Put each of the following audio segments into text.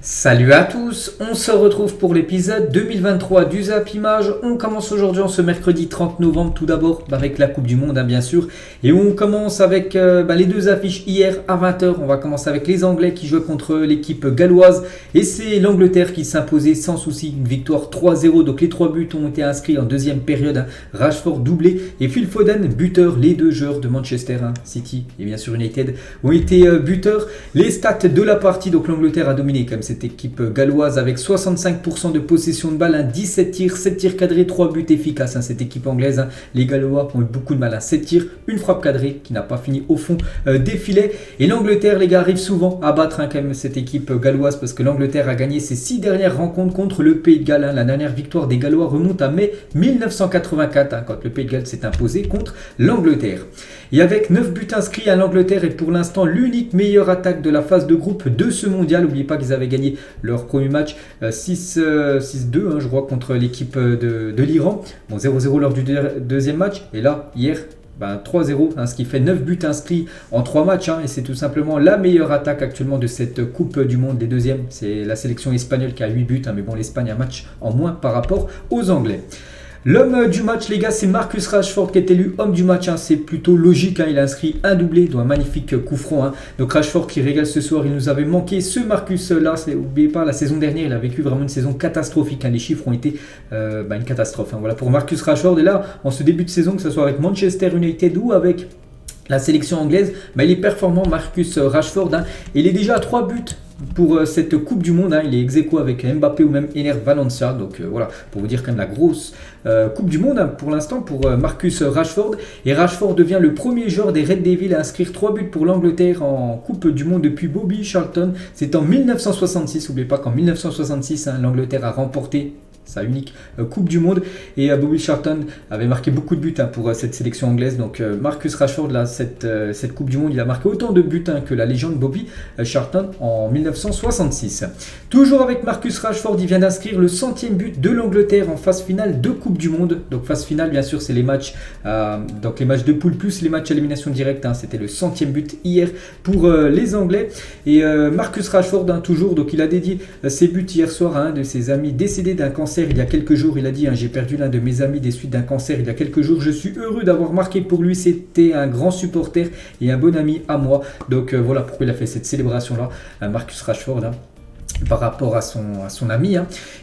Salut à tous, on se retrouve pour l'épisode 2023 du Zap Image. On commence aujourd'hui en ce mercredi 30 novembre tout d'abord avec la Coupe du Monde bien sûr. Et on commence avec les deux affiches hier à 20h. On va commencer avec les Anglais qui jouaient contre l'équipe galloise. Et c'est l'Angleterre qui s'imposait sans souci, une victoire 3-0. Donc les 3 buts ont été inscrits en deuxième période. Rashford doublé et Phil Foden buteur. Les deux joueurs de Manchester City et bien sûr United ont été buteurs. Les stats de la partie, donc l'Angleterre a dominé comme cette équipe galloise avec 65% de possession de balle, 17 tirs, 7 tirs cadrés, 3 buts efficaces. Cette équipe anglaise, les Gallois ont eu beaucoup de mal. 7 tirs, une frappe cadrée qui n'a pas fini au fond des filets. Et l'Angleterre, les gars, arrive souvent à battre quand même cette équipe galloise parce que l'Angleterre a gagné ses 6 dernières rencontres contre le Pays de Galles. La dernière victoire des Gallois remonte à mai 1984 quand le Pays de Galles s'est imposé contre l'Angleterre. Et avec 9 buts inscrits à l'Angleterre est pour l'instant l'unique meilleure attaque de la phase de groupe de ce mondial. N'oubliez pas qu'ils avaient gagné leur premier match 6-2 je crois contre l'équipe de l'Iran. Bon, 0-0 lors du deuxième match. Et là, hier, 3-0, ce qui fait 9 buts inscrits en 3 matchs. Et c'est tout simplement la meilleure attaque actuellement de cette Coupe du Monde. Les deuxièmes, c'est la sélection espagnole qui a 8 buts. Mais bon, l'Espagne a un match en moins par rapport aux Anglais. L'homme du match, les gars, c'est Marcus Rashford qui est élu homme du match. C'est plutôt logique. Il a inscrit un doublé, dont un magnifique coup franc. Donc Rashford qui régale ce soir, il nous avait manqué. Ce Marcus-là, n'oubliez pas, la saison dernière, il a vécu vraiment une saison catastrophique. Les chiffres ont été une catastrophe. Voilà pour Marcus Rashford. Et là, en ce début de saison, que ce soit avec Manchester United ou avec la sélection anglaise, il est performant, Marcus Rashford. Il est déjà à 3 buts pour cette Coupe du Monde. Il est ex-aequo avec Mbappé ou même Ener Valencia. Donc voilà, pour vous dire quand même la grosse Coupe du Monde pour l'instant pour Marcus Rashford. Et Rashford devient le premier joueur des Red Devils à inscrire 3 buts pour l'Angleterre en Coupe du Monde depuis Bobby Charlton. C'est en 1966. N'oubliez pas qu'en 1966, l'Angleterre a remporté sa unique Coupe du Monde et Bobby Charlton avait marqué beaucoup de buts pour cette sélection anglaise. Donc Marcus Rashford, là, cette Coupe du Monde, il a marqué autant de buts que la légende Bobby Charlton en 1966. Toujours avec Marcus Rashford, il vient d'inscrire le 100e but de l'Angleterre en phase finale de Coupe du Monde. Donc phase finale, bien sûr, c'est les matchs donc les matchs de poule plus les matchs à élimination directe. C'était le 100e but hier pour les Anglais. Et Marcus Rashford, toujours, donc il a dédié ses buts hier soir à un de ses amis décédé d'un cancer il y a quelques jours. Il a dit j'ai perdu l'un de mes amis des suites d'un cancer il y a quelques jours. Je suis heureux d'avoir marqué pour lui. C'était un grand supporter et un bon ami à moi. Donc voilà pourquoi il a fait cette célébration là, Marcus Rashford. Par rapport à son ami.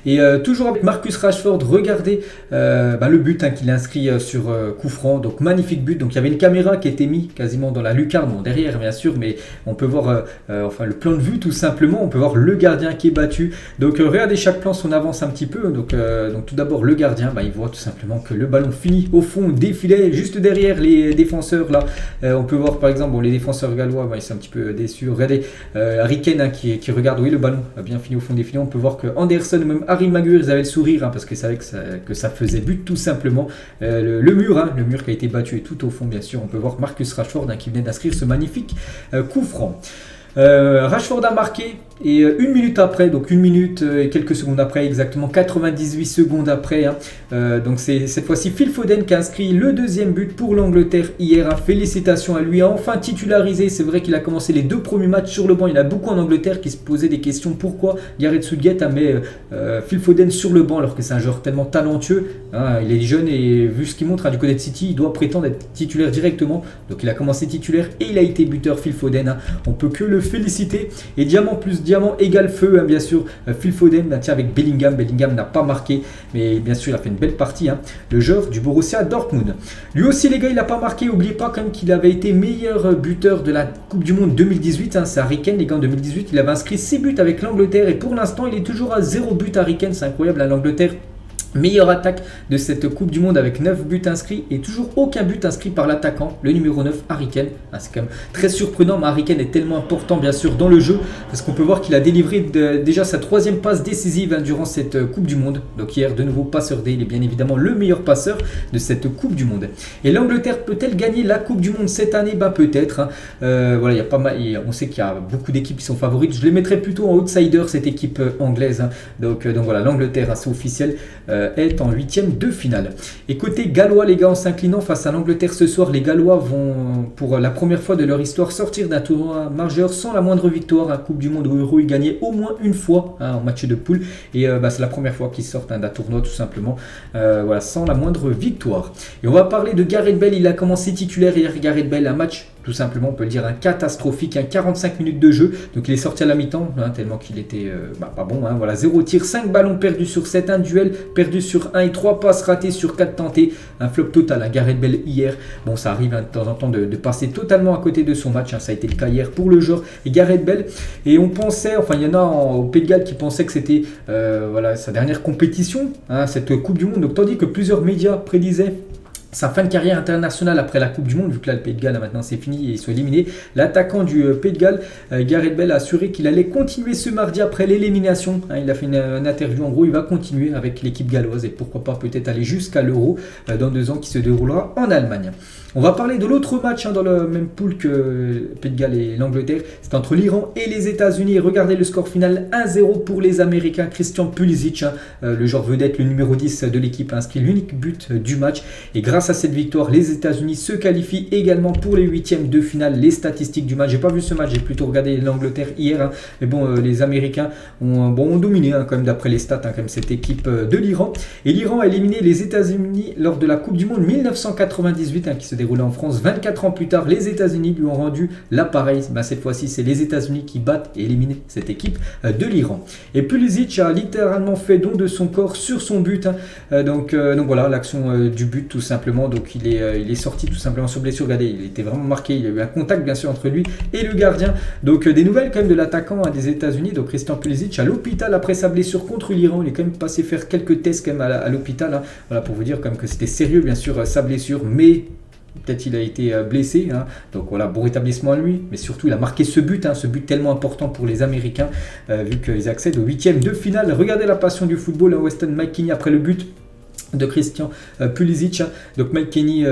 Et toujours avec Marcus Rashford, regardez le but qu'il a inscrit sur coup franc. Donc magnifique but. Donc il y avait une caméra qui était mise quasiment dans la lucarne, derrière bien sûr, mais on peut voir le plan de vue tout simplement. On peut voir le gardien qui est battu. Donc regardez chaque plan, on avance un petit peu. Donc tout d'abord le gardien, il voit tout simplement que le ballon finit au fond des filets, juste derrière les défenseurs là. On peut voir par exemple les défenseurs gallois, ils sont un petit peu déçus. Regardez Harry Kane qui regarde le ballon bien fini au fond des filets. On peut voir que Anderson ou même Harry Maguire, ils avaient le sourire parce qu'ils savaient que ça faisait but tout simplement. Le mur qui a été battu est tout au fond bien sûr. On peut voir Marcus Rashford qui venait d'inscrire ce magnifique coup franc. Rashford a marqué et une minute après, donc 1 minute et quelques secondes après, exactement 98 secondes après, donc c'est cette fois-ci Phil Foden qui a inscrit le 2e but pour l'Angleterre hier. Félicitations à lui, enfin titularisé. C'est vrai qu'il a commencé les 2 premiers matchs sur le banc. Il y en a beaucoup en Angleterre qui se posaient des questions pourquoi Gareth Southgate met Phil Foden sur le banc alors que c'est un joueur tellement talentueux. Il est jeune et vu ce qu'il montre du côté de City, il doit prétendre être titulaire directement. Donc il a commencé titulaire et il a été buteur Phil Foden. On peut que le féliciter. Et diamant plus diamant égale feu, bien sûr. Phil Foden avec Bellingham. Bellingham n'a pas marqué, mais bien sûr il a fait une belle partie. Le joueur du Borussia Dortmund. Lui aussi les gars, il n'a pas marqué. N'oubliez pas quand même qu'il avait été meilleur buteur de la Coupe du Monde 2018. C'est Harry Kane les gars, en 2018 il avait inscrit 6 buts avec l'Angleterre et pour l'instant il est toujours à 0 but. Harry Kane, c'est incroyable. L'Angleterre, meilleure attaque de cette Coupe du Monde avec 9 buts inscrits et toujours aucun but inscrit par l'attaquant, le numéro 9, Harry Kane. C'est quand même très surprenant, mais Harry Kane est tellement important bien sûr dans le jeu parce qu'on peut voir qu'il a délivré déjà sa 3e passe décisive durant cette Coupe du Monde. Donc hier, de nouveau passeur D, il est bien évidemment le meilleur passeur de cette Coupe du Monde. Et l'Angleterre peut-elle gagner la Coupe du Monde cette année? Peut-être. Voilà, il y a pas mal, on sait qu'il y a beaucoup d'équipes qui sont favorites. Je les mettrais plutôt en outsider cette équipe anglaise. Donc voilà, l'Angleterre, c'est officiel. est en huitième de finale. Et côté gallois, les gars, en s'inclinant face à l'Angleterre ce soir, les Gallois vont pour la première fois de leur histoire sortir d'un tournoi majeur sans la moindre victoire. Coupe du Monde ou Euro, ils gagnaient au moins une fois en match de poule. Et c'est la première fois qu'ils sortent d'un tournoi tout simplement, sans la moindre victoire. Et on va parler de Gareth Bale. Il a commencé titulaire hier. Gareth Bale, un match tout simplement, on peut le dire, un catastrophique, 45 minutes de jeu. Donc il est sorti à la mi-temps, tellement qu'il était pas bon. 0 tir, 5 ballons perdus sur 7, un duel perdu sur 1 et 3 passes ratées sur 4 tentées. Un flop total à Gareth Bale hier. Bon, ça arrive de temps en temps de passer totalement à côté de son match. Ça a été le cas hier pour le joueur et Gareth Bale. Et on pensait, il y en a au Pays de Galles qui pensaient que c'était sa dernière compétition, cette Coupe du Monde. Donc tandis que plusieurs médias prédisaient sa fin de carrière internationale après la Coupe du Monde, vu que là le Pays de Galles maintenant c'est fini et ils sont éliminés. L'attaquant du Pays de Galles, Gareth Bale, a assuré qu'il allait continuer ce mardi après l'élimination. Il a fait une interview, en gros il va continuer avec l'équipe galloise et pourquoi pas peut-être aller jusqu'à l'Euro dans 2 ans qui se déroulera en Allemagne. On va parler de l'autre match dans le même pool que le Pays de Galles et l'Angleterre. C'est entre l'Iran et les États-Unis. Regardez le score final, 1-0 pour les Américains. Christian Pulisic, le joueur vedette, le numéro 10 de l'équipe, a inscrit l'unique but du match. Et grâce à cette victoire, les États-Unis se qualifient également pour les huitièmes de finale. Les statistiques du match, j'ai pas vu ce match, j'ai plutôt regardé l'Angleterre hier. Mais bon, les Américains ont dominé quand même d'après les stats, quand même cette équipe de l'Iran. Et l'Iran a éliminé les États-Unis lors de la Coupe du Monde 1998 qui se déroulé en France. 24 ans plus tard, les États-Unis lui ont rendu l'appareil. Cette fois-ci, c'est les États-Unis qui battent et éliminent cette équipe de l'Iran. Et Pulisic a littéralement fait don de son corps sur son but. Donc voilà, l'action du but tout simplement. Donc il est sorti tout simplement sur blessure. Regardez, il était vraiment marqué. Il y a eu un contact bien sûr entre lui et le gardien. Donc des nouvelles quand même de l'attaquant des États-Unis. Donc Christian Pulisic à l'hôpital après sa blessure contre l'Iran. Il est quand même passé faire quelques tests quand même à l'hôpital. Voilà, pour vous dire quand même que c'était sérieux bien sûr sa blessure, mais peut-être il a été blessé, donc voilà, bon rétablissement à lui, mais surtout il a marqué ce but tellement important pour les Américains, vu qu'ils accèdent au huitième de finale. Regardez la passion du football, Weston McKennie après le but de Christian Pulisic. Donc McKennie,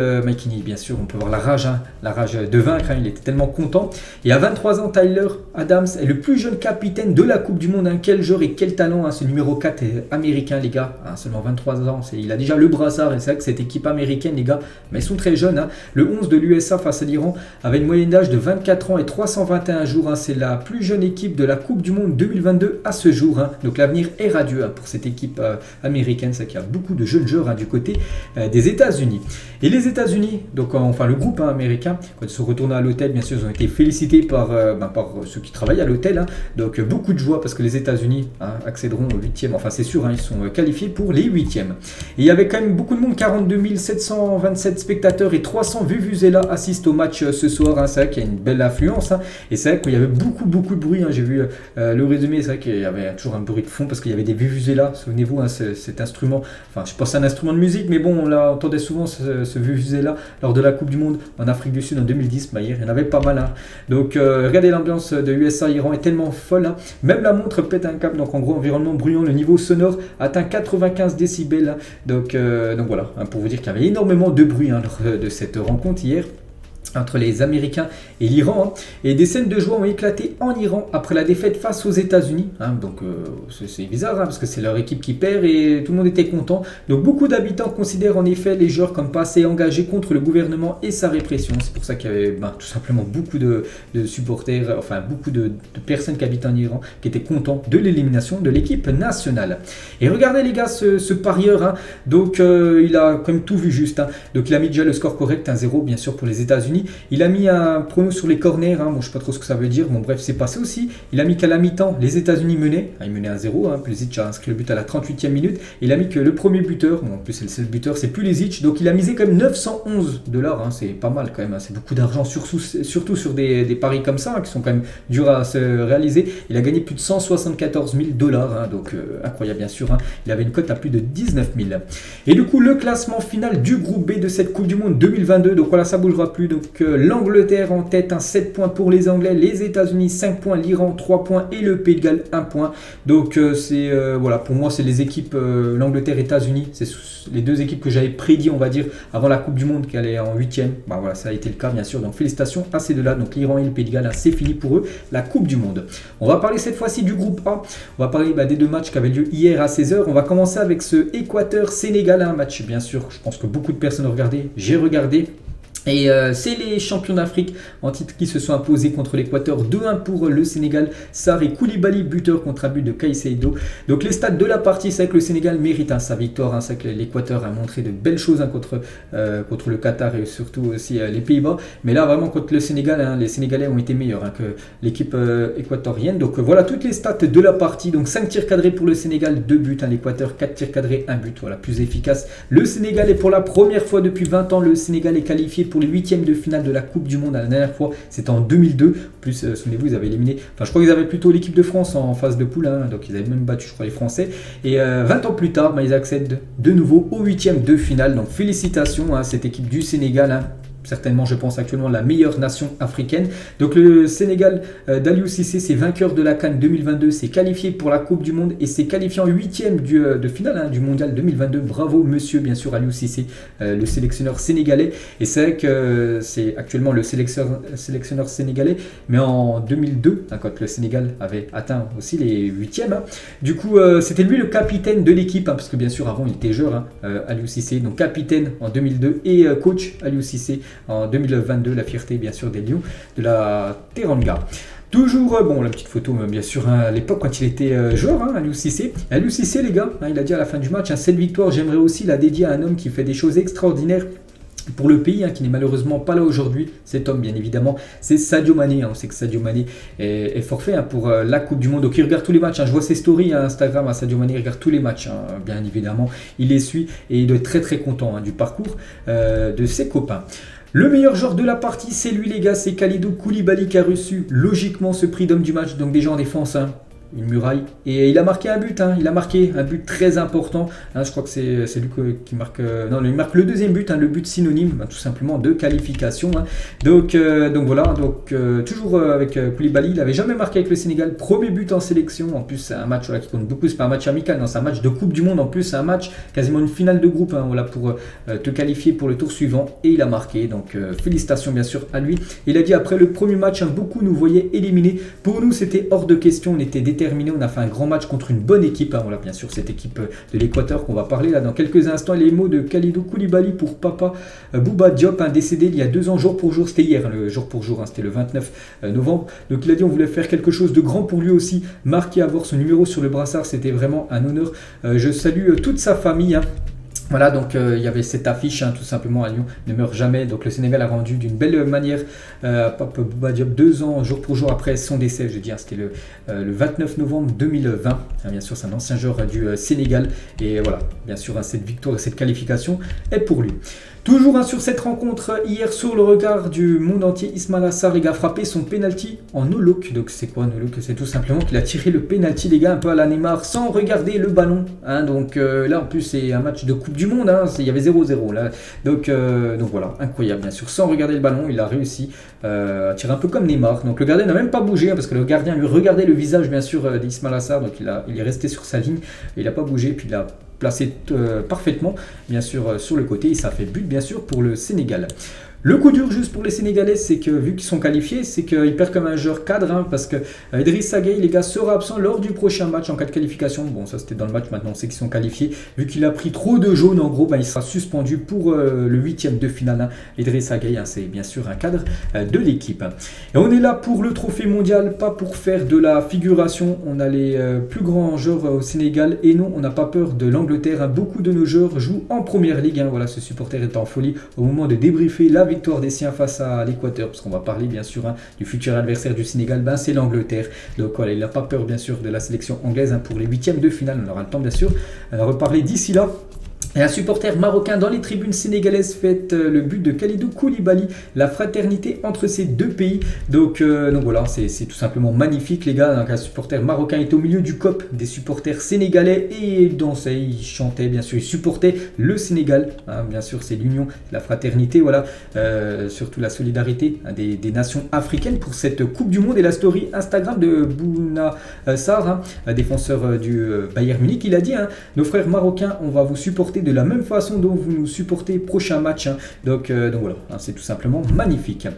bien sûr, on peut voir la rage de vaincre, il était tellement content. Et à 23 ans, Tyler Adams est le plus jeune capitaine de la Coupe du Monde. Quel joueur et quel talent, ce numéro 4 est américain, les gars. Seulement 23 ans, il a déjà le brassard, et c'est vrai que cette équipe américaine, les gars, mais ils sont très jeunes. Le 11 de l'USA face à l'Iran avait une moyenne d'âge de 24 ans et 321 jours. C'est la plus jeune équipe de la Coupe du Monde 2022 à ce jour. Donc l'avenir est radieux pour cette équipe américaine. C'est qu'il y a beaucoup de jeunes joueurs du côté des États-Unis. Et les États-Unis, donc le groupe américain, quand ils sont retournés à l'hôtel, bien sûr, ils ont été félicités par ceux qui travaillent à l'hôtel. Donc beaucoup de joie parce que les États-Unis accéderont au huitième. Enfin, c'est sûr, ils sont qualifiés pour les huitièmes. Et il y avait quand même beaucoup de monde, 42 727 spectateurs et 300 vuvuzelas assistent au match ce soir. C'est vrai qu'il y a une belle affluence. Et c'est vrai qu'il y avait beaucoup de bruit. J'ai vu le résumé, c'est vrai qu'il y avait toujours un bruit de fond parce qu'il y avait des vuvuzelas. Souvenez-vous, cet instrument, je pense à un instrument de musique, mais bon, on entendait souvent ce vuvuzela lors de la Coupe du Monde en Afrique du Sud en 2010. Hier, il y en avait pas mal. Donc, regardez l'ambiance de USA-Iran est tellement folle. Même la montre pète un câble. Donc, en gros, environnement bruyant, le niveau sonore atteint 95 décibels. Donc voilà, pour vous dire qu'il y avait énormément de bruit lors de cette rencontre hier entre les Américains et l'Iran. Et des scènes de joie ont éclaté en Iran après la défaite face aux États-Unis. Donc c'est bizarre parce que c'est leur équipe qui perd et tout le monde était content. Donc beaucoup d'habitants considèrent en effet les joueurs comme pas assez engagés contre le gouvernement et sa répression. C'est pour ça qu'il y avait tout simplement beaucoup de supporters, beaucoup de personnes qui habitent en Iran qui étaient contents de l'élimination de l'équipe nationale. Et regardez les gars, ce parieur, donc il a quand même tout vu juste. Donc il a mis déjà le score correct, 1-0 bien sûr pour les États-Unis. Il a mis un prono sur les corners, je ne sais pas trop ce que ça veut dire, bon bref c'est passé aussi. Il a mis qu'à la mi-temps les États-Unis menaient, il menait 1-0, Pulisic a inscrit le but à la 38e minute. Il a mis que le premier buteur, en plus c'est le buteur, c'est Pulisic, donc il a misé quand même $911, c'est pas mal quand même, c'est beaucoup d'argent, surtout sur des paris comme ça, qui sont quand même durs à se réaliser. Il a gagné plus de $174 000, donc incroyable bien sûr, il avait une cote à plus de 19 000. Et du coup le classement final du groupe B de cette Coupe du Monde 2022, donc voilà, ça bougera plus, donc donc l'Angleterre en tête, 7 points pour les Anglais, les États-Unis 5 points, l'Iran 3 points et le Pays de Galles 1 point. Donc voilà, pour moi c'est les équipes l'Angleterre et États-Unis, c'est les deux équipes que j'avais prédit, on va dire, avant la Coupe du Monde qui allait en 8e. Voilà, ça a été le cas bien sûr. Donc félicitations à ces deux-là. Donc l'Iran et le Pays de Galles, c'est fini pour eux la Coupe du Monde. On va parler cette fois-ci du groupe A. On va parler des deux matchs qui avaient lieu hier à 16h. On va commencer avec ce Équateur-Sénégal, un match bien sûr, je pense que beaucoup de personnes ont regardé. J'ai regardé. Et c'est les champions d'Afrique en titre qui se sont imposés contre l'Équateur, 2-1 pour le Sénégal. Sarr et Koulibaly, buteur contre un but de Caicedo. Donc les stats de la partie, c'est que le Sénégal mérite sa victoire. C'est que l'Équateur a montré de belles choses contre le Qatar et surtout aussi les Pays-Bas. Mais là vraiment contre le Sénégal, les Sénégalais ont été meilleurs que l'équipe équatorienne. Donc voilà toutes les stats de la partie. Donc 5 tirs cadrés pour le Sénégal, 2 buts. L'Équateur 4 tirs cadrés, 1 but. Voilà, plus efficace. Le Sénégal est pour la première fois depuis 20 ans, le Sénégal est qualifié pour les huitièmes de finale de la Coupe du Monde. La dernière fois, c'était en 2002. En plus, souvenez-vous, ils avaient éliminé, je crois qu'ils avaient plutôt l'équipe de France en phase de poule, donc ils avaient même battu, je crois, les Français. Et 20 ans plus tard, ils accèdent de nouveau aux huitièmes de finale. Donc félicitations à cette équipe du Sénégal. Certainement, je pense, actuellement la meilleure nation africaine. Donc le Sénégal d'Aliou Cissé, c'est vainqueur de la CAN 2022, c'est qualifié pour la Coupe du Monde et c'est qualifié en huitième de finale du Mondial 2022. Bravo monsieur, bien sûr, Aliou Cissé, le sélectionneur sénégalais. Et c'est vrai que c'est actuellement le sélectionneur sénégalais, mais en 2002, quand le Sénégal avait atteint aussi les huitièmes. Du coup, c'était lui le capitaine de l'équipe, parce que bien sûr, avant, il était joueur, Aliou Cissé, donc capitaine en 2002 et coach Aliou Cissé en 2022, la fierté bien sûr des Lions de la Teranga. Toujours, la petite photo bien sûr à l'époque quand il était joueur, Aliou Cissé. Aliou Cissé les gars, il a dit à la fin du match, cette victoire j'aimerais aussi la dédier à un homme qui fait des choses extraordinaires pour le pays, qui n'est malheureusement pas là aujourd'hui. Cet homme, bien évidemment, c'est Sadio Mané. On sait que Sadio Mané est forfait pour la Coupe du Monde. Donc il regarde tous les matchs. Je vois ses stories Instagram à Sadio Mané. Il regarde tous les matchs, bien évidemment. Il les suit et il doit être très très content du parcours de ses copains. Le meilleur joueur de la partie, c'est lui les gars, c'est Kalidou Koulibaly qui a reçu logiquement ce prix d'homme du match. Donc déjà en défense, une muraille, et il a marqué un but, il a marqué un but très important, je crois que c'est lui qui marque, il marque le deuxième but, le but synonyme tout simplement de qualification, donc voilà, toujours avec Koulibaly, il n'avait jamais marqué avec le Sénégal, premier but en sélection, en plus c'est un match qui compte beaucoup, c'est pas un match amical, c'est un match de Coupe du Monde, en plus c'est un match quasiment une finale de groupe, pour te qualifier pour le tour suivant, et il a marqué, donc félicitations bien sûr à lui. Il a dit après le premier match, beaucoup nous voyaient éliminés, pour nous c'était hors de question, on était déterminé, on a fait un grand match contre une bonne équipe, voilà bien sûr cette équipe de l'Équateur qu'on va parler là dans quelques instants. Les mots de Kalidou Koulibaly pour papa Bouba Diop, décédé il y a 2 ans jour pour jour, c'était hier le jour pour jour, c'était le 29 novembre, donc il a dit on voulait faire quelque chose de grand pour lui aussi, marquer, avoir son numéro sur le brassard, c'était vraiment un honneur. Je salue toute sa famille. Voilà, donc il y avait cette affiche, tout simplement, à Lyon ne meurt jamais. Donc le Sénégal a rendu d'une belle manière Pape Bouba Diop 2 ans, jour pour jour après son décès. Je veux dire, c'était le 29 novembre 2020. Bien sûr, c'est un ancien joueur du Sénégal. Et voilà, bien sûr, cette victoire et cette qualification est pour lui. Toujours sur cette rencontre, hier sur le regard du monde entier, Ismaïla Sarr a frappé son penalty en no-look. Donc c'est quoi no-look? C'est tout simplement qu'il a tiré le penalty, les gars, un peu à la Neymar, sans regarder le ballon. Donc là en plus c'est un match de Coupe du Monde, il y avait 0-0 là. Donc voilà, incroyable bien sûr. Sans regarder le ballon, il a réussi à tirer un peu comme Neymar. Donc le gardien n'a même pas bougé, parce que le gardien lui regardait le visage bien sûr d'Ismaïla Sarr. Donc il est resté sur sa ligne, il n'a pas bougé, puis il a placé parfaitement bien sûr sur le côté, et ça fait but bien sûr pour le Sénégal. Le coup dur juste pour les Sénégalais, c'est que vu qu'ils sont qualifiés, c'est qu'ils perdent comme un joueur cadre, parce que Idrissa Gueye, les gars, sera absent lors du prochain match en cas de qualification. Bon, ça c'était dans le match, maintenant on sait qu'ils sont qualifiés. Vu qu'il a pris trop de jaunes, en gros, il sera suspendu pour le 8e de finale. Idrissa Gueye, c'est bien sûr un cadre de l'équipe. Et on est là pour le trophée mondial, pas pour faire de la figuration. On a les plus grands joueurs au Sénégal, et non, on n'a pas peur de l'Angleterre. Beaucoup de nos joueurs jouent en première ligue. Voilà, ce supporter est en folie au moment de débriefer la victoire des siens face à l'Équateur, parce qu'on va parler bien sûr du futur adversaire du Sénégal, c'est l'Angleterre. Donc voilà, il n'a pas peur bien sûr de la sélection anglaise pour les 8e de finale. On aura le temps bien sûr d'en reparler d'ici là. Et un supporter marocain dans les tribunes sénégalaises fête le but de Kalidou Koulibaly, la fraternité entre ces deux pays. Donc voilà, c'est tout simplement magnifique les gars. Donc, un supporter marocain est au milieu du COP des supporters sénégalais et il dansait, il chantait, bien sûr, il supportait le Sénégal. Hein, bien sûr, c'est l'union, la fraternité, voilà, surtout la solidarité hein, des nations africaines pour cette Coupe du Monde. Et la story Instagram de Bouna Sarr, hein, défenseur du Bayern Munich, il a dit hein, nos frères marocains, on va vous supporter de la même façon dont vous nous supportez prochain match. Hein. Donc voilà, hein, c'est tout simplement magnifique.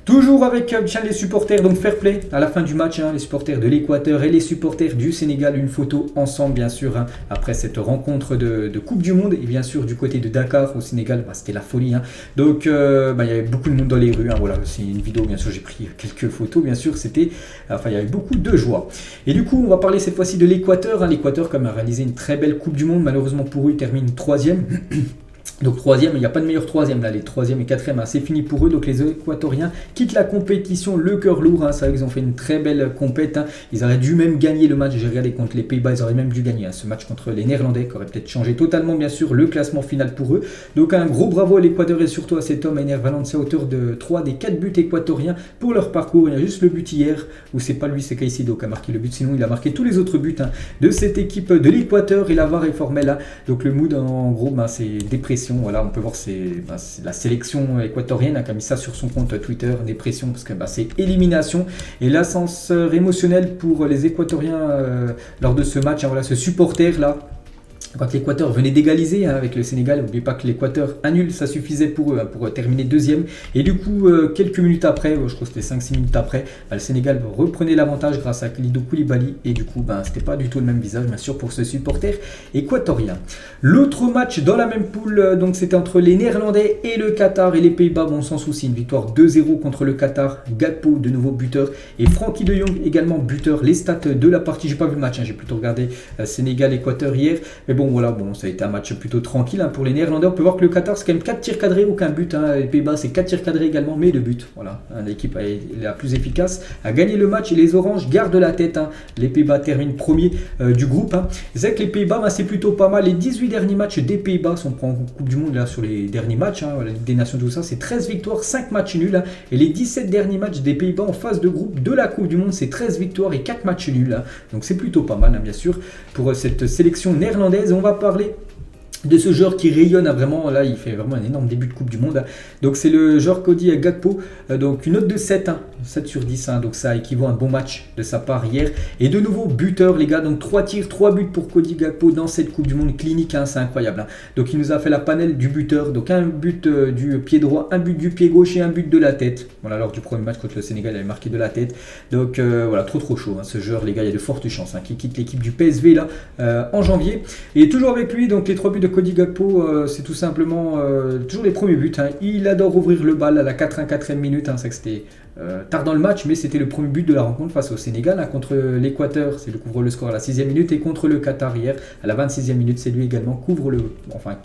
Toujours avec les supporters, donc fair play à la fin du match, hein, les supporters de l'Équateur et les supporters du Sénégal, une photo ensemble bien sûr, hein, après cette rencontre de Coupe du Monde, et bien sûr du côté de Dakar au Sénégal, c'était la folie. Hein. Donc il y avait beaucoup de monde dans les rues, hein, voilà, c'est une vidéo bien sûr, j'ai pris quelques photos bien sûr, il y avait beaucoup de joie. Et du coup on va parler cette fois-ci de l'Équateur, hein, l'Équateur comme a réalisé une très belle Coupe du Monde, malheureusement pour eux ils terminent 3e. Donc troisième, il n'y a pas de meilleur troisième là, les troisième et quatrième, hein, c'est fini pour eux. Donc les Équatoriens quittent la compétition le cœur lourd, hein, c'est vrai qu'ils ont fait une très belle compète, hein. Ils auraient dû même gagner le match, j'ai regardé contre les Pays-Bas, ils auraient même dû gagner hein, ce match contre les Néerlandais, qui aurait peut-être changé totalement bien sûr le classement final pour eux. Donc un gros bravo à l'Équateur et surtout à cet homme Ener Valencia, auteur de 3 des 4 buts équatoriens pour leur parcours. Il y a juste le but hier, où c'est pas lui, c'est Caicedo qui a marqué le but, sinon il a marqué tous les autres buts hein, de cette équipe de l'Équateur et la VAR est formelle là. Donc le mood en gros c'est dépression, voilà, on peut voir c'est la sélection équatorienne qui a mis ça sur son compte Twitter, dépression parce que c'est élimination et l'ascenseur émotionnel pour les Équatoriens lors de ce match, hein, voilà, ce supporter là. Quand l'Équateur venait d'égaliser hein, avec le Sénégal, n'oubliez pas que l'Équateur annule, ça suffisait pour eux, hein, pour terminer deuxième. Et du coup, quelques minutes après, je crois que c'était 5-6 minutes après, le Sénégal reprenait l'avantage grâce à Kalidou Koulibaly. Et du coup, c'était pas du tout le même visage, bien sûr, pour ce supporter équatorien. L'autre match dans la même poule, donc c'était entre les Néerlandais et le Qatar. Et les Pays-Bas, bon, sans souci, une victoire 2-0 contre le Qatar. Gakpo, de nouveau buteur. Et Frankie de Jong, également buteur. Les stats de la partie, j'ai pas vu le match, hein, j'ai plutôt regardé Sénégal-Équateur hier. Mais bon, voilà, ça a été un match plutôt tranquille hein, pour les Néerlandais. On peut voir que le Qatar, c'est quand même 4 tirs cadrés, aucun but. Hein. Les Pays-Bas, c'est 4 tirs cadrés également, mais 2 buts. Voilà, hein, l'équipe est la plus efficace, a gagné le match et les Oranges gardent la tête. Hein. Les Pays-Bas terminent premier du groupe. Hein. C'est vrai que les Pays-Bas, c'est plutôt pas mal. Les 18 derniers matchs des Pays-Bas, si on prend en Coupe du Monde là, sur les derniers matchs, hein, la Ligue des Nations, tout ça, c'est 13 victoires, 5 matchs nuls. Hein. Et les 17 derniers matchs des Pays-Bas en phase de groupe de la Coupe du Monde, c'est 13 victoires et 4 matchs nuls. Hein. Donc c'est plutôt pas mal, hein, bien sûr, pour cette sélection néerlandaise. On va parler de ce joueur qui rayonne vraiment, là il fait vraiment un énorme début de Coupe du Monde. Hein. Donc c'est le joueur Cody Gakpo, donc une note de 7, hein, 7 sur 10, hein, donc ça équivaut à un bon match de sa part hier. Et de nouveau buteur les gars, donc 3 tirs, 3 buts pour Cody Gakpo dans cette Coupe du Monde clinique, hein, c'est incroyable. Hein. Donc il nous a fait la panel du buteur, donc un but du pied droit, un but du pied gauche et un but de la tête. Voilà, lors du premier match contre le Sénégal il avait marqué de la tête. Donc voilà, trop chaud hein, ce joueur les gars, il y a de fortes chances hein, qu'il quitte l'équipe du PSV là en janvier. Et toujours avec lui, donc les 3 buts de Cody Gakpo, c'est tout simplement toujours les premiers buts. Hein. Il adore ouvrir le bal à la 84e minute. Hein. C'est que c'était tard dans le match, mais c'était le premier but de la rencontre face au Sénégal. Hein. Contre l'Équateur, c'est lui qui couvre le score à la 6e minute. Et contre le Qatar hier, à la 26e minute, c'est lui également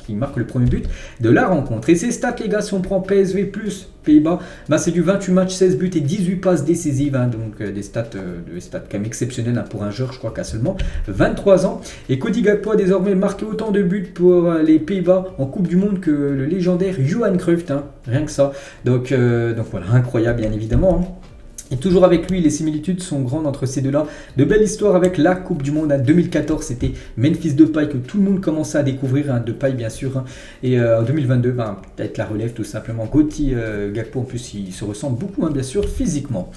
qui marque le premier but de la rencontre. Et ces stats, les gars, si on prend PSV plus Pays-Bas, c'est du 28 matchs, 16 buts et 18 passes décisives. Hein. Donc des stats quand même exceptionnelles hein, pour un joueur, je crois, qui a seulement 23 ans. Et Cody Gakpo a désormais marqué autant de buts pour les Pays-Bas en Coupe du Monde que le légendaire Johan Cruyff, hein, rien que ça. Donc voilà, incroyable bien évidemment. Hein. Et toujours avec lui, les similitudes sont grandes entre ces deux-là. De belles histoires avec la Coupe du Monde. En 2014, c'était Memphis Depay que tout le monde commençait à découvrir. Hein, Depay, bien sûr. Hein. Et en 2022, peut-être la relève tout simplement. Cody Gakpo, en plus, il se ressemble beaucoup, hein, bien sûr, physiquement.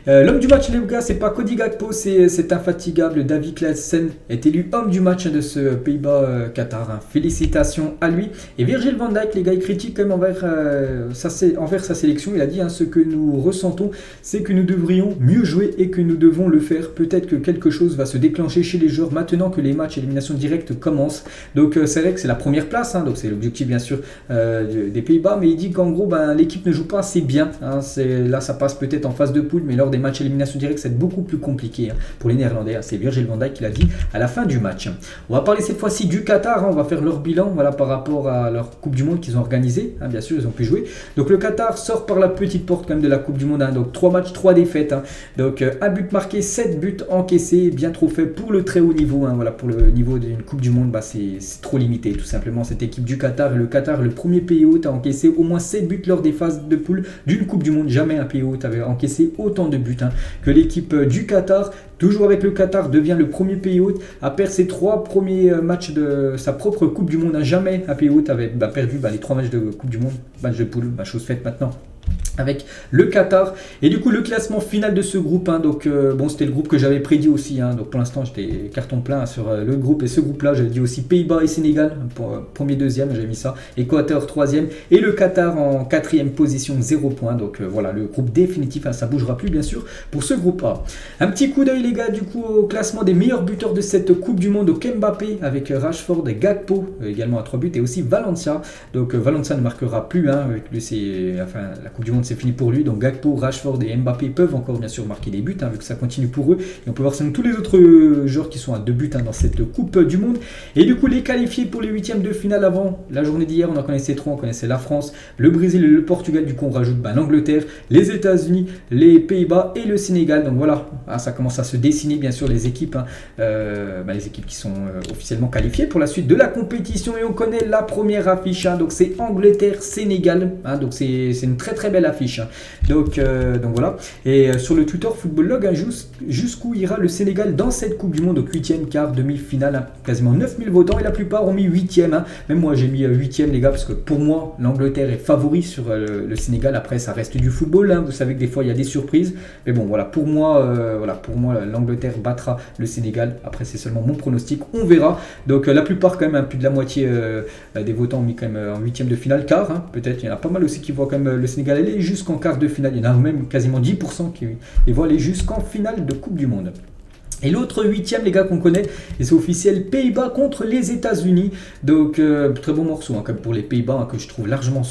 L'homme du match, les gars, c'est pas Cody Gakpo, c'est cet infatigable David Klaassen, est élu homme du match de ce Pays-Bas-Qatar. Hein. Félicitations à lui. Et Virgil van Dijk, les gars, il critique quand même envers sa sélection. Il a dit hein, ce que nous ressentons, c'est que nous devrions mieux jouer et que nous devons le faire. Peut-être que quelque chose va se déclencher chez les joueurs maintenant que les matchs élimination directe commencent. Donc c'est vrai que c'est la première place, hein, donc c'est l'objectif bien sûr des Pays-Bas, mais il dit qu'en gros l'équipe ne joue pas assez bien. Hein, là ça passe peut-être en phase de poule, mais lors des des matchs élimination directe, c'est beaucoup plus compliqué pour les Néerlandais. C'est Virgil van Dijk qui l'a dit à la fin du match. On va parler cette fois-ci du Qatar. On va faire leur bilan par rapport à leur Coupe du Monde qu'ils ont organisée. Bien sûr, ils ont pu jouer. Donc le Qatar sort par la petite porte quand même de la Coupe du Monde. Donc 3 matchs, 3 défaites. Donc un but marqué, 7 buts encaissés. Bien trop fait pour le très haut niveau. Pour le niveau d'une Coupe du Monde, c'est trop limité tout simplement cette équipe du Qatar. Et le Qatar, le premier pays hôte, a encaissé au moins 7 buts lors des phases de poule d'une Coupe du Monde. Jamais un pays hôte avait encaissé autant de buts que l'équipe du Qatar. Toujours avec le Qatar, devient le premier pays hôte à perdre ses 3 premiers matchs de sa propre Coupe du Monde. Jamais un pays hôte avait perdu les 3 matchs de Coupe du Monde, match de poule, chose faite maintenant avec le Qatar. Et du coup le classement final de ce groupe, donc c'était le groupe que j'avais prédit aussi, donc pour l'instant j'étais carton plein sur le groupe, et ce groupe là j'avais dit aussi Pays-Bas et Sénégal pour premier, deuxième, j'avais mis ça, Équateur troisième et le Qatar en 4e position, 0 points. Donc voilà le groupe définitif, ça bougera plus bien sûr pour ce groupe A. Un petit coup d'œil les gars du coup au classement des meilleurs buteurs de cette Coupe du Monde. Donc Mbappé avec Rashford et Gakpo également à 3 buts, et aussi Valencia. Donc Valencia ne marquera plus, avec lui la Coupe du Monde c'est fini pour lui. Donc Gakpo, Rashford et Mbappé peuvent encore bien sûr marquer des buts, vu que ça continue pour eux. Et on peut voir tous les autres joueurs qui sont à 2 buts dans cette Coupe du Monde. Et du coup les qualifiés pour les 8e de finale avant la journée d'hier, on en connaissait 3, on connaissait la France, le Brésil et le Portugal. Du coup on rajoute l'Angleterre, les États-Unis, les Pays-Bas et le Sénégal. Donc voilà, ça commence à se dessiner bien sûr les équipes, les équipes qui sont officiellement qualifiées pour la suite de la compétition. Et on connaît la première affiche, donc c'est Angleterre-Sénégal, donc c'est une très très belle affiche. Donc voilà. Et sur le Twitter Football Log, jusqu'où ira le Sénégal dans cette Coupe du Monde, donc 8e, quart, demi-finale, quasiment 9000 votants, et la plupart ont mis 8e. Même moi j'ai mis 8e les gars, parce que pour moi l'Angleterre est favori sur le Sénégal. Après ça reste du football, vous savez que des fois il y a des surprises, mais bon voilà, pour moi l'Angleterre battra le Sénégal. Après c'est seulement mon pronostic, on verra. Donc la plupart quand même, plus de la moitié des votants ont mis quand même en 8e de finale, quart, peut-être il y en a pas mal aussi qui voient quand même le Sénégal aller jusqu'en quart de finale. Il y en a même quasiment 10% qui les voient aller jusqu'en finale de Coupe du Monde. Et l'autre 8e les gars qu'on connaît, et c'est officiel, Pays-Bas contre les États-Unis. Donc très bon morceau comme pour les Pays-Bas, que je trouve largement,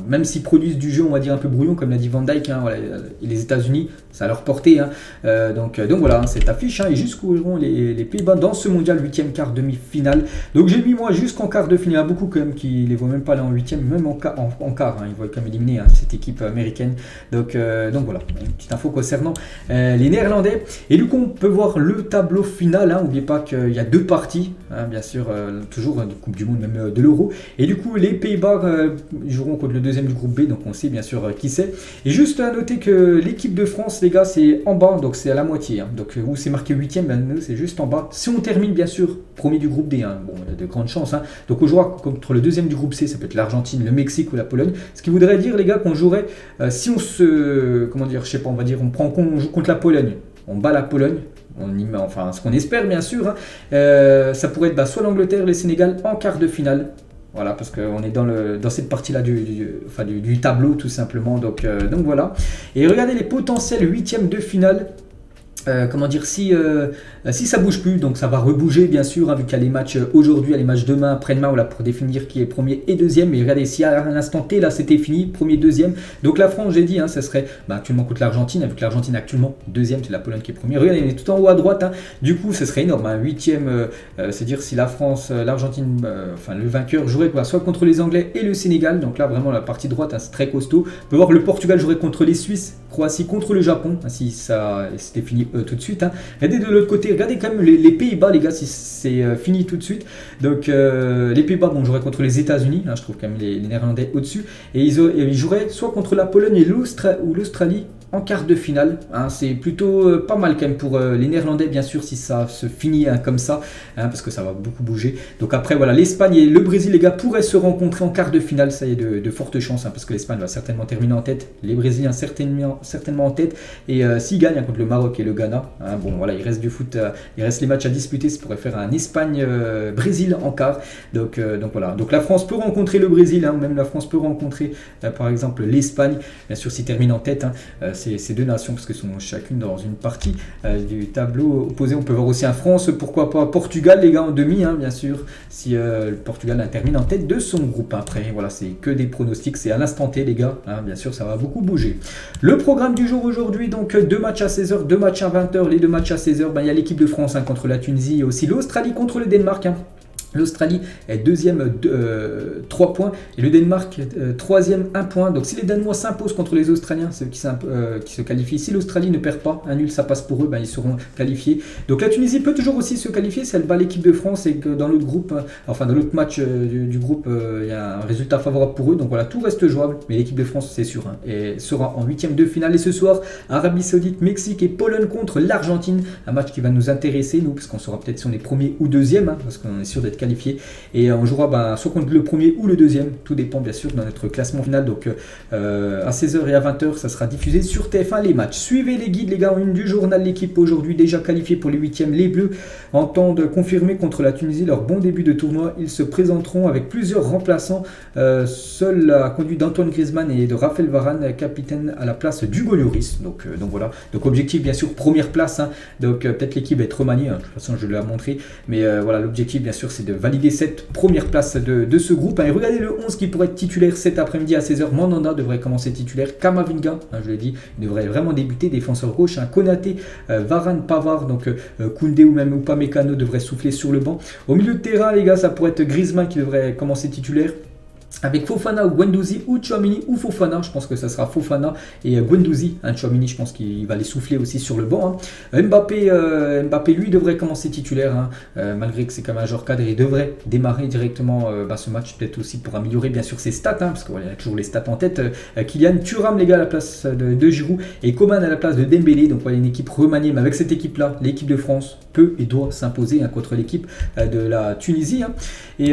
même s'ils produisent du jeu on va dire un peu brouillon comme l'a dit Van Dijk, et les États-Unis ça a leur portée, donc voilà cette affiche, et jusqu'où iront les Pays-Bas dans ce mondial, 8e, quart, demi-finale. Donc j'ai mis moi jusqu'en quart de finale. Il y a beaucoup quand même qui les voient même pas aller en 8e, même en quart, ils voient quand même éliminer cette équipe américaine. Donc voilà, une petite info concernant les Néerlandais. Et du coup on peut voir le tableau final, n'oubliez pas qu'il y a 2 parties, bien sûr, toujours de Coupe du Monde, même de l'Euro. Et du coup les Pays-Bas joueront contre le 2e du groupe B, donc on sait bien sûr qui c'est. Et juste à noter que l'équipe de France les gars c'est en bas, donc c'est à la moitié, donc où c'est marqué 8e, nous c'est juste en bas. Si on termine bien sûr premier du groupe D, bon il y a de grandes chances, donc on jouera contre le 2e du groupe C, ça peut être l'Argentine, le Mexique ou la Pologne, ce qui voudrait dire les gars qu'on jouerait, si on se, on joue contre la Pologne, on bat la Pologne, ce qu'on espère bien sûr, ça pourrait être soit l'Angleterre, le Sénégal en quart de finale. Voilà, parce qu'on est dans cette partie-là du tableau tout simplement. Donc voilà. Et regardez les potentiels 8e de finale. Si ça bouge plus, donc ça va rebouger bien sûr, vu qu'il y a les matchs aujourd'hui, il y a les matchs demain, après-demain, pour définir qui est premier et deuxième. Mais regardez, si à un instant T là c'était fini, premier, deuxième, donc la France j'ai dit, ça serait actuellement contre l'Argentine, vu que l'Argentine est actuellement deuxième, c'est la Pologne qui est première. Regardez, elle est tout en haut à droite, du coup ce serait énorme, 8e, c'est-à-dire si la France, l'Argentine, le vainqueur jouerait soit contre les Anglais et le Sénégal, donc là vraiment la partie droite c'est très costaud. On peut voir que le Portugal jouerait contre les Suisses, Croatie contre le Japon, si ça c'était fini tout de suite. Regardez de l'autre côté, regardez quand même les Pays-Bas les gars, si c'est fini tout de suite. Donc les Pays-Bas joueraient contre les États-Unis, je trouve quand même les Néerlandais au-dessus, et ils joueraient soit contre la Pologne et l'Australie en quart de finale. C'est plutôt pas mal quand même pour les Néerlandais, bien sûr, si ça se finit comme ça, parce que ça va beaucoup bouger. Donc après voilà, l'Espagne et le Brésil les gars pourraient se rencontrer en quart de finale. Ça y est, de fortes chances, parce que l'Espagne va certainement terminer en tête, les Brésiliens certainement en tête, et s'ils gagnent contre le Maroc et le Ghana, voilà, il reste du foot, il reste les matchs à disputer. Ça pourrait faire un Espagne-Brésil en quart. Donc voilà, donc la France peut rencontrer le Brésil, même la France peut rencontrer par exemple l'Espagne, bien sûr s'ils terminent en tête, ces deux nations, parce qu'elles sont chacune dans une partie du tableau opposé. On peut voir aussi un France, pourquoi pas Portugal, les gars, en demi, hein, bien sûr, si le Portugal termine en tête de son groupe. Après, voilà, c'est que des pronostics, c'est à l'instant T, les gars, hein, bien sûr, ça va beaucoup bouger. Le programme du jour aujourd'hui, donc 2 matchs à 16h, 2 matchs à 20h, les 2 matchs à 16h, il y a l'équipe de France contre la Tunisie et aussi l'Australie contre le Danemark. L'Australie est deuxième, 3 points, et le Danemark troisième, 1 point. Donc si les Danois s'imposent contre les Australiens, ceux qui se qualifient, si l'Australie ne perd pas, un nul ça passe pour eux, ils seront qualifiés. Donc la Tunisie peut toujours aussi se qualifier si elle bat l'équipe de France et que dans l'autre groupe, dans l'autre match du groupe, il y a un résultat favorable pour eux. Donc voilà, tout reste jouable, mais l'équipe de France c'est sûr, et sera en 8e de finale. Et ce soir, Arabie Saoudite, Mexique et Pologne contre l'Argentine, un match qui va nous intéresser, nous, parce qu'on saura peut-être si on est premier ou deuxième, parce qu'on est sûr d'être qualifié, et on jouera soit contre le premier ou le deuxième, tout dépend bien sûr de notre classement final. Donc à 16h et à 20h ça sera diffusé sur TF1 les matchs. Suivez les guides, les gars, en une du journal L'équipe aujourd'hui, déjà qualifiés pour les 8e. Les Bleus entendent confirmer contre la Tunisie leur bon début de tournoi. Ils se présenteront avec plusieurs remplaçants, seule la conduite d'Antoine Griezmann et de Raphaël Varane, capitaine à la place d'Hugo Lloris. Donc voilà, donc objectif bien sûr première place, donc peut-être l'équipe va être remaniée, de toute façon je l'ai montré, mais voilà, l'objectif bien sûr c'est de valider cette première place de ce groupe. Et regardez le 11 qui pourrait être titulaire cet après-midi à 16h. Mandanda devrait commencer titulaire. Kamavinga, je l'ai dit, il devrait vraiment débuter. Défenseur gauche, Konaté, Varane, Pavard, donc Koundé ou même Upamecano devrait souffler sur le banc. Au milieu de terrain, les gars, ça pourrait être Griezmann qui devrait commencer titulaire, avec Fofana ou Guendouzi ou Tchouaméni ou Fofana. Je pense que ça sera Fofana et Guendouzi. Tchouaméni, je pense qu'il va les souffler aussi sur le banc. Mbappé, lui, devrait commencer titulaire, malgré que c'est quand même un joueur cadre. Il devrait démarrer directement ce match, peut-être aussi pour améliorer bien sûr ses stats, parce qu'il y a toujours les stats en tête. Kylian Thuram, les gars, à la place de Giroud, et Coman à la place de Dembélé. Donc voilà, une équipe remaniée, mais avec cette équipe-là, l'équipe de France peut et doit s'imposer contre l'équipe de la Tunisie. Et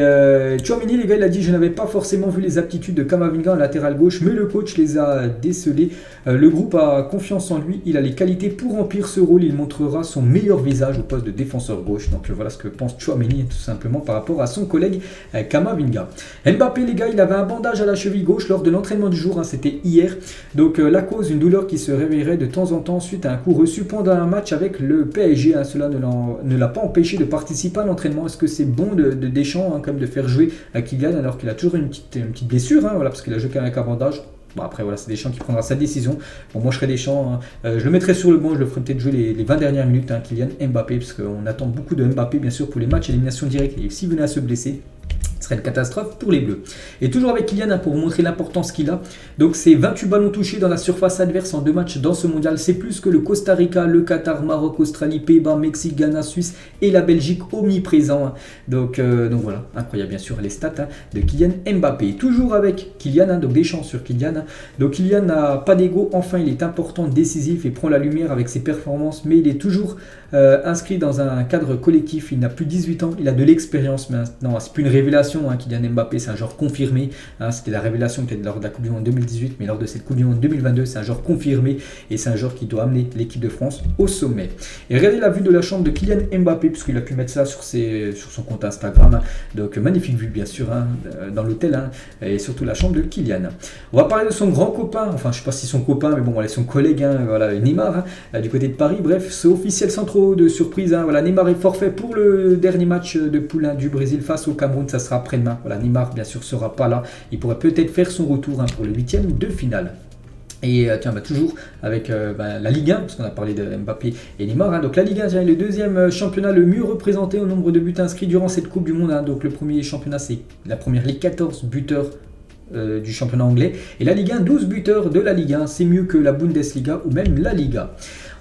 Tchouaméni, les gars, il a dit: je n'avais pas forcément vu les aptitudes de Kamavinga en latéral gauche, mais le coach les a décelées. Le groupe a confiance en lui, il a les qualités pour remplir ce rôle, il montrera son meilleur visage au poste de défenseur gauche. Donc voilà ce que pense Tchouaméni tout simplement par rapport à son collègue Kamavinga. Mbappé, les gars, il avait un bandage à la cheville gauche lors de l'entraînement du jour, c'était hier. Donc la cause, une douleur qui se réveillerait de temps en temps suite à un coup reçu pendant un match avec le PSG. Cela ne l'a pas empêché de participer à l'entraînement. Est-ce que c'est bon de Deschamps comme de faire jouer Kylian alors qu'il a toujours une petite blessure, parce qu'il a joué avec un bandage? Après voilà, c'est Deschamps qui prendra sa décision. Bon, moi je serais Deschamps, je le mettrai sur le banc, je le ferai peut-être jouer les 20 dernières minutes, Kylian Mbappé, parce qu'on attend beaucoup de Mbappé bien sûr pour les matchs élimination directe, et s'il venait à se blesser, ce serait une catastrophe pour les Bleus. Et toujours avec Kylian, pour vous montrer l'importance qu'il a. Donc c'est 28 ballons touchés dans la surface adverse en 2 matchs dans ce mondial. C'est plus que le Costa Rica, le Qatar, Maroc, Australie, Pays-Bas, Mexique, Ghana, Suisse et la Belgique omniprésents. Donc voilà, incroyable bien sûr les stats de Kylian Mbappé. Toujours avec Kylian, donc Deschamps sur Kylian. Donc Kylian n'a pas d'ego, enfin il est important, décisif et prend la lumière avec ses performances, mais il est toujours inscrit dans un cadre collectif. Il n'a plus 18 ans, il a de l'expérience maintenant. C'est plus une révélation, Kylian Mbappé, c'est un joueur confirmé. C'était la révélation peut-être lors de la Coupe du Monde 2018, mais lors de cette Coupe du Monde 2022, c'est un joueur confirmé et c'est un joueur qui doit amener l'équipe de France au sommet. Et regardez la vue de la chambre de Kylian Mbappé, puisqu'il a pu mettre ça sur son compte Instagram. Donc magnifique vue bien sûr dans l'hôtel, et surtout la chambre de Kylian. On va parler de son grand copain, enfin je ne sais pas si son copain, mais bon, voilà, son collègue, voilà, Neymar, du côté de Paris. Bref, c'est officiel sans trop de surprise. Voilà, Neymar est forfait pour le dernier match de poule du Brésil face au Cameroun. Ça sera après-demain. Voilà, Neymar bien sûr sera pas là. Il pourrait peut-être faire son retour pour le 8e de finale. Et tiens, toujours avec la Ligue 1, parce qu'on a parlé de Mbappé et Neymar. Donc la Ligue 1 est le deuxième championnat le mieux représenté au nombre de buts inscrits durant cette Coupe du Monde. Donc le premier championnat, c'est la première ligue, 14 buteurs du championnat anglais. Et la Ligue 1, 12 buteurs de la Ligue 1. C'est mieux que la Bundesliga ou même la Liga.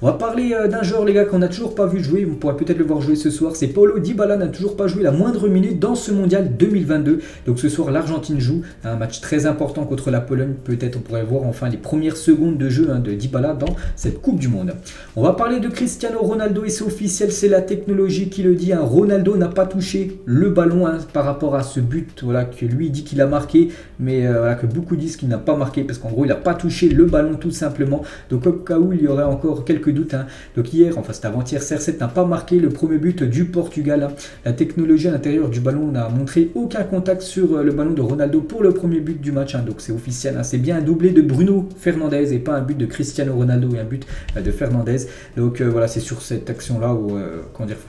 On va parler d'un joueur, les gars, qu'on n'a toujours pas vu jouer. On pourrait peut-être le voir jouer ce soir. C'est Paulo Dybala, n'a toujours pas joué la moindre minute dans ce mondial 2022. Donc ce soir, l'Argentine joue un match très important contre la Pologne. Peut-être on pourrait voir enfin les premières secondes de jeu de Dybala dans cette Coupe du Monde. On va parler de Cristiano Ronaldo et c'est officiel, c'est la technologie qui le dit. Ronaldo n'a pas touché le ballon par rapport à ce but, voilà, que lui dit qu'il a marqué, mais voilà, que beaucoup disent qu'il n'a pas marqué parce qu'en gros il n'a pas touché le ballon tout simplement. Donc au cas où il y aurait encore quelques quelques doutes. Donc hier, enfin c'était avant-hier, CR7 n'a pas marqué le premier but du Portugal. La technologie à l'intérieur du ballon n'a montré aucun contact sur le ballon de Ronaldo pour le premier but du match. Donc c'est officiel, c'est bien un doublé de Bruno Fernandes et pas un but de Cristiano Ronaldo et un but de Fernandes. Donc voilà, c'est sur cette action-là où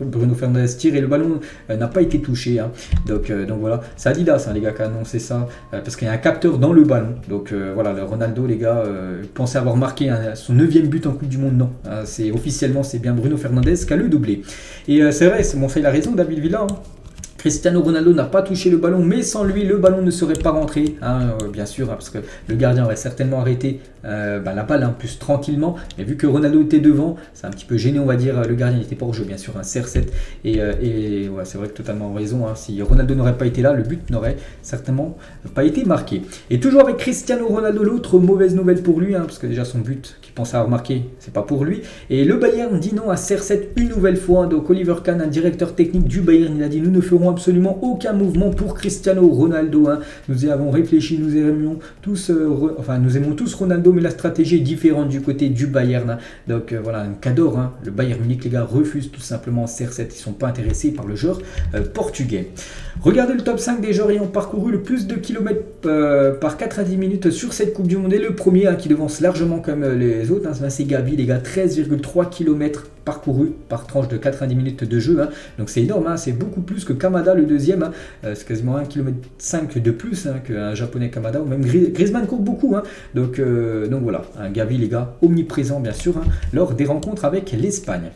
Bruno Fernandes tire et le ballon n'a pas été touché. Donc voilà, c'est Adidas les gars qui a annoncé ça parce qu'il y a un capteur dans le ballon. Donc voilà, le Ronaldo les gars pensait avoir marqué son 9e but en Coupe du Monde. Non, c'est officiellement c'est bien Bruno Fernandes qui a le doublé. Et c'est vrai, ça il a raison David Villa. Cristiano Ronaldo n'a pas touché le ballon, mais sans lui, le ballon ne serait pas rentré, bien sûr, parce que le gardien aurait certainement arrêté la balle plus tranquillement. Mais vu que Ronaldo était devant, c'est un petit peu gêné, on va dire. Le gardien n'était pas hors jeu, bien sûr, un CR7. Et ouais, c'est vrai que totalement raison. Si Ronaldo n'aurait pas été là, le but n'aurait certainement pas été marqué. Et toujours avec Cristiano Ronaldo, l'autre mauvaise nouvelle pour lui, parce que déjà son but qu'il pensait avoir marqué, c'est pas pour lui. Et le Bayern dit non à CR7 une nouvelle fois. Donc Oliver Kahn, un directeur technique du Bayern, il a dit nous ne ferons absolument aucun mouvement pour Cristiano Ronaldo. Nous y avons réfléchi, nous aimons tous Ronaldo, mais la stratégie est différente du côté du Bayern. Donc voilà, un cadeau. Le Bayern Munich, les gars, refuse tout simplement CR7. Ils ne sont pas intéressés par le joueur portugais. Regardez le top 5 des joueurs ayant parcouru le plus de kilomètres par 90 minutes sur cette Coupe du Monde. Et le premier qui devance largement comme les autres, c'est Gavi, les gars, 13,3 km parcouru par tranche de 90 minutes de jeu. Donc c'est énorme, c'est beaucoup plus que Kamada, le deuxième. C'est quasiment 1,5 km de plus qu'un japonais Kamada, ou même Griezmann court beaucoup. Donc voilà, Gavi, les gars, omniprésent bien sûr, lors des rencontres avec l'Espagne.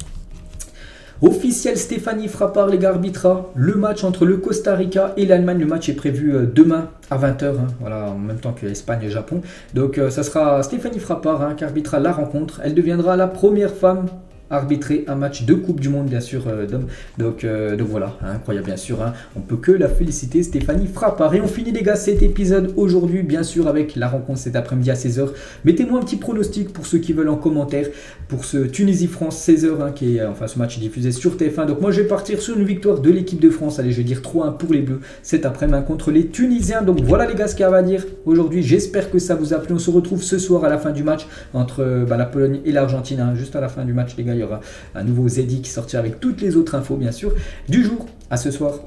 Officiel Stéphanie Frappart, les gars, arbitra le match entre le Costa Rica et l'Allemagne. Le match est prévu demain à 20h, voilà, en même temps que l'Espagne et le Japon. Donc ça sera Stéphanie Frappart qui arbitrera la rencontre. Elle deviendra la première femme arbitrer un match de Coupe du Monde, bien sûr, d'hommes. Donc voilà, incroyable, bien sûr. On peut que la féliciter, Stéphanie Frappart. Et on finit, les gars, cet épisode aujourd'hui, bien sûr, avec la rencontre cet après-midi à 16h. Mettez-moi un petit pronostic pour ceux qui veulent en commentaire pour ce Tunisie-France 16h, qui est, ce match est diffusé sur TF1. Donc moi, je vais partir sur une victoire de l'équipe de France. Allez, je vais dire 3-1 pour les Bleus cet après-midi contre les Tunisiens. Donc voilà, les gars, ce qu'il y a à dire aujourd'hui. J'espère que ça vous a plu. On se retrouve ce soir à la fin du match entre la Pologne et l'Argentine. Juste à la fin du match, les gars. Il y aura un nouveau Zeddy qui sortira avec toutes les autres infos, bien sûr, du jour. À ce soir.